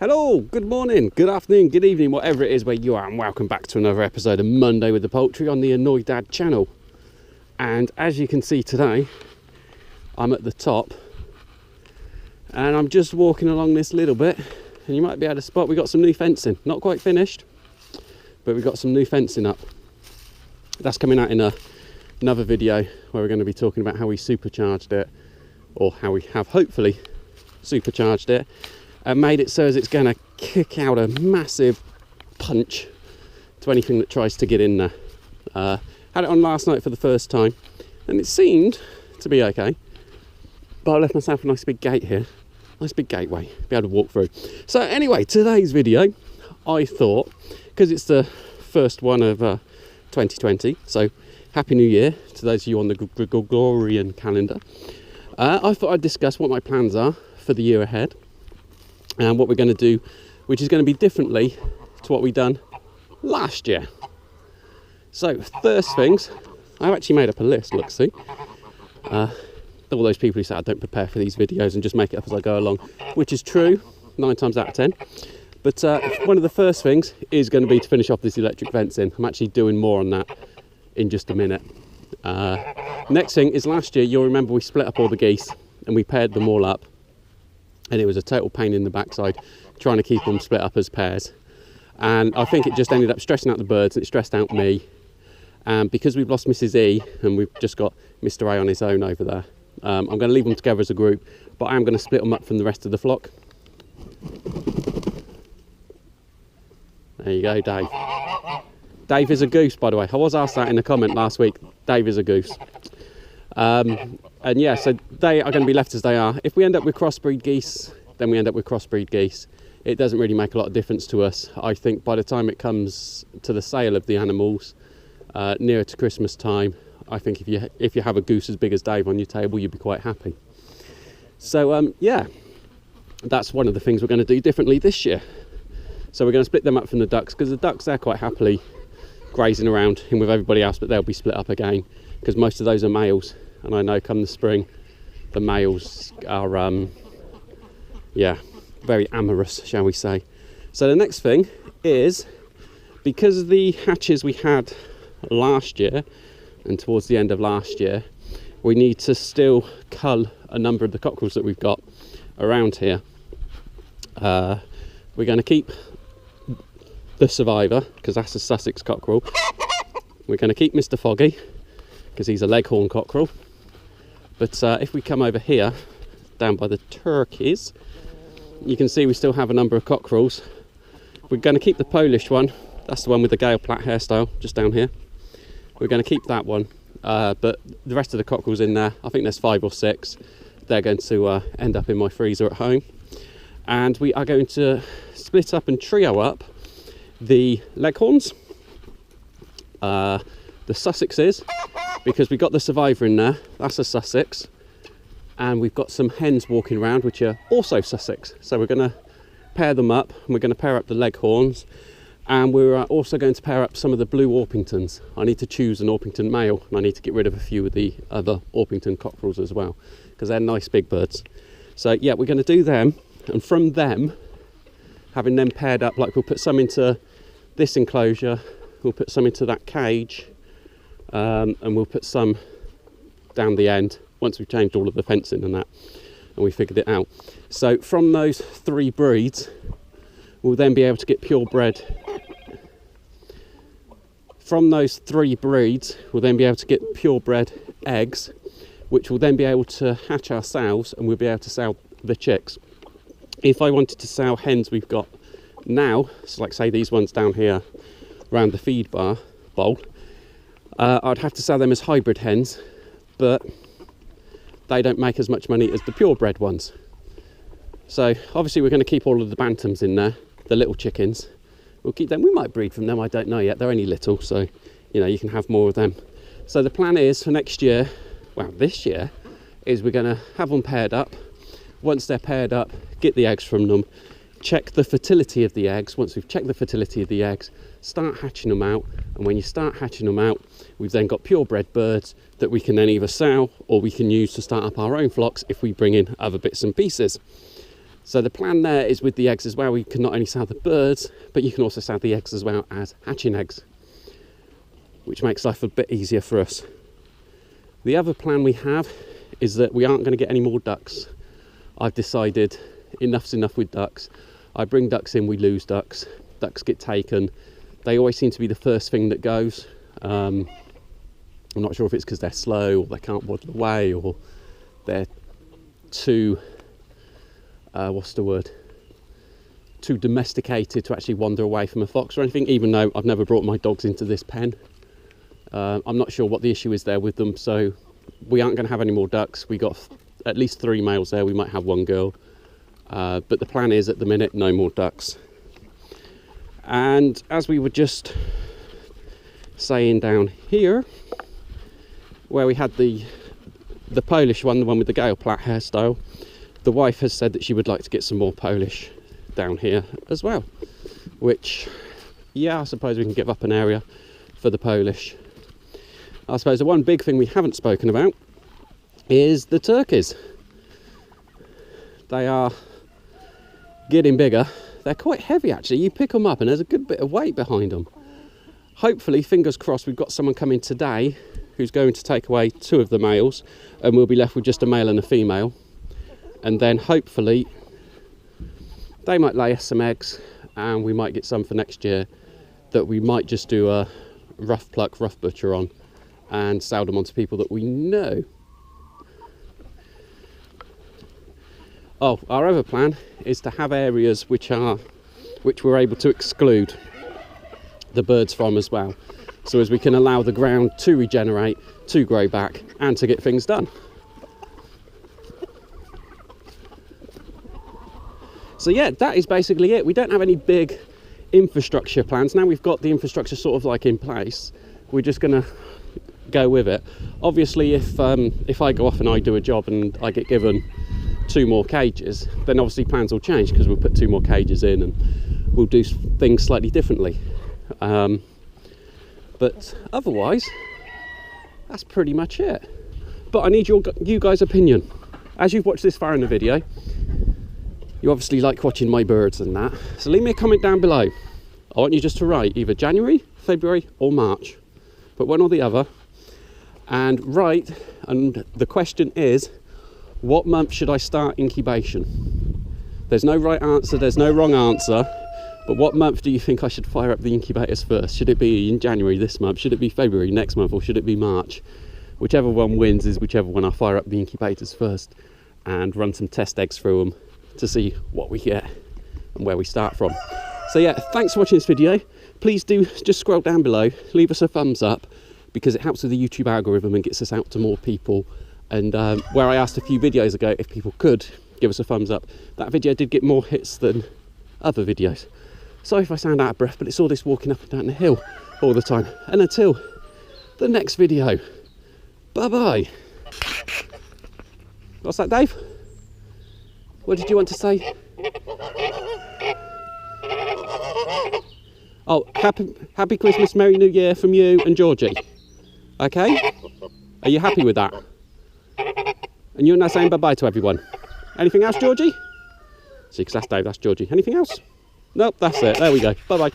Hello, good morning, good afternoon, good evening, whatever it is where you are, and welcome back to another episode of Monday with the Poultry on the Annoyed Dad channel. And as you can see today, I'm at the top and I'm just walking along this little bit, and you might be able to spot we've got some new fencing, not quite finished, but we've got some new fencing up. That's coming out in another video where we're going to be talking about how we supercharged it, or how we have hopefully supercharged it and made it so as it's going to kick out a massive punch to anything that tries to get in there. Had it on last night for the first time and it seemed to be okay, but I left myself a nice big gate here, nice big gateway, be able to walk through. So anyway, today's video, I thought, because it's the first one of 2020, so Happy New Year to those of you on the Gregorian calendar. I thought I'd discuss what my plans are for the year ahead and what we're going to do, which is going to be differently to what we've done last year. So first things, I've actually made up a list, look, see. All those people who say I don't prepare for these videos and just make it up as I go along, which is true 9 times out of 10. But one of the first things is going to be to finish off this electric fencing. I'm actually doing more on that in just a minute. Next thing is, last year you'll remember we split up all the geese and we paired them all up, and it was a total pain in the backside trying to keep them split up as pairs, and I think it just ended up stressing out the birds and it stressed out me. And because we've lost Mrs. E and we've just got Mr. A on his own over there, I'm going to leave them together as a group, but I am going to split them up from the rest of the flock. There you go, Dave. Dave is a goose, by the way. I was asked that in a comment last week. Dave is a goose. And yeah, so they are going to be left as they are. If we end up with crossbreed geese, then we end up with crossbreed geese. It doesn't really make a lot of difference to us. I think by the time it comes to the sale of the animals, nearer to Christmas time, I think if you have a goose as big as Dave on your table, you'd be quite happy. So yeah, that's one of the things we're going to do differently this year. So we're going to split them up from the ducks, because the ducks, they're quite happily grazing around in with everybody else, but they'll be split up again because most of those are males, and I know come the spring the males are yeah, very amorous, shall we say. So the next thing is, because the hatches we had last year and towards the end of last year, we need to still cull a number of the cockerels that we've got around here. We're going to keep the Survivor, because that's a Sussex cockerel. We're going to keep Mr. Foggy, because he's a Leghorn cockerel. But if we come over here, down by the turkeys, you can see we still have a number of cockerels. We're going to keep the Polish one. That's the one with the Gale Platt hairstyle, just down here. We're going to keep that one. But the rest of the cockerels in there, I think there's 5 or 6. They're going to end up in my freezer at home. And we are going to split up and trio up the Leghorns, the Sussexes, because we've got the Survivor in there, that's a Sussex, and we've got some hens walking around which are also Sussex. So we're going to pair them up, and we're going to pair up the Leghorns, and we're also going to pair up some of the blue Orpingtons. I need to choose an Orpington male, and I need to get rid of a few of the other Orpington cockerels as well, because they're nice big birds. So yeah, we're going to do them, and from them, having them paired up, like we'll put some into this enclosure, we'll put some into that cage, and we'll put some down the end once we've changed all of the fencing and that, and we figured it out. So from those 3 breeds, we'll then be able to get purebred. From those 3 breeds, we'll then be able to get purebred eggs, which will then be able to hatch ourselves, and we'll be able to sell the chicks. If I wanted to sell hens we've got now, so like say these ones down here around the feed bar bowl, I'd have to sell them as hybrid hens, but they don't make as much money as the purebred ones. So obviously we're going to keep all of the bantams in there, the little chickens. We'll keep them. We might breed from them, I don't know yet. They're only little, so you know, you can have more of them. So the plan is for next year, well, this year, is we're going to have them paired up. Once they're paired up, get the eggs from them, check the fertility of the eggs. Once we've checked the fertility of the eggs, start hatching them out. And when you start hatching them out, we've then got purebred birds that we can then either sell or we can use to start up our own flocks if we bring in other bits and pieces. So the plan there is with the eggs as well, we can not only sell the birds, but you can also sell the eggs as well as hatching eggs, which makes life a bit easier for us. The other plan we have is that we aren't going to get any more ducks. I've decided enough's enough with ducks. I bring ducks in, we lose ducks. Ducks get taken. They always seem to be the first thing that goes. I'm not sure if it's because they're slow or they can't waddle away or they're too, too domesticated to actually wander away from a fox or anything, even though I've never brought my dogs into this pen. I'm not sure what the issue is there with them, so we aren't going to have any more ducks. We got at least 3 males there, we might have 1 girl. But the plan is at the minute, no more ducks. And as we were just saying down here, where we had the Polish one, the one with the Gale plait hairstyle, the wife has said that she would like to get some more Polish down here as well, which, yeah, I suppose we can give up an area for the Polish. I suppose the one big thing we haven't spoken about is the turkeys. They are getting bigger. They're quite heavy actually. You pick them up and there's a good bit of weight behind them. Hopefully, fingers crossed, we've got someone coming today who's going to take away 2 of the males and we'll be left with just a male and a female. And then hopefully they might lay us some eggs and we might get some for next year that we might just do a rough pluck, rough butcher on and sell them on to people that we know. Oh, our other plan is to have areas which we're able to exclude the birds from as well, so as we can allow the ground to regenerate, to grow back and to get things done. So yeah, that is basically it. We don't have any big infrastructure plans. Now we've got the infrastructure sort of like in place, we're just gonna go with it. Obviously if I go off and I do a job and I get given 2 more cages, then obviously plans will change because we'll put 2 more cages in and we'll do things slightly differently. But otherwise, that's pretty much it. But I need you guys' opinion. As you've watched this far in the video, you obviously like watching my birds and that. So leave me a comment down below. I want you just to write either January, February or March. Put one or the other. And write, and the question is, what month should I start incubation? There's no right answer, there's no wrong answer. But what month do you think I should fire up the incubators first? Should it be in January this month? Should it be February next month? Or should it be March? Whichever one wins is whichever one I fire up the incubators first and run some test eggs through them to see what we get and where we start from. So yeah, thanks for watching this video. Please do just scroll down below, leave us a thumbs up because it helps with the YouTube algorithm and gets us out to more people. And where I asked a few videos ago if people could give us a thumbs up, that video did get more hits than other videos. Sorry if I sound out of breath, but it's all this walking up and down the hill all the time. And until the next video, bye-bye. What's that, Dave? What did you want to say? Oh, happy Christmas, Merry New Year from you and Georgie. Okay? Are you happy with that? And you're now saying bye-bye to everyone. Anything else, Georgie? See, because that's Dave, that's Georgie. Anything else? Nope, that's it. There we go. Bye-bye.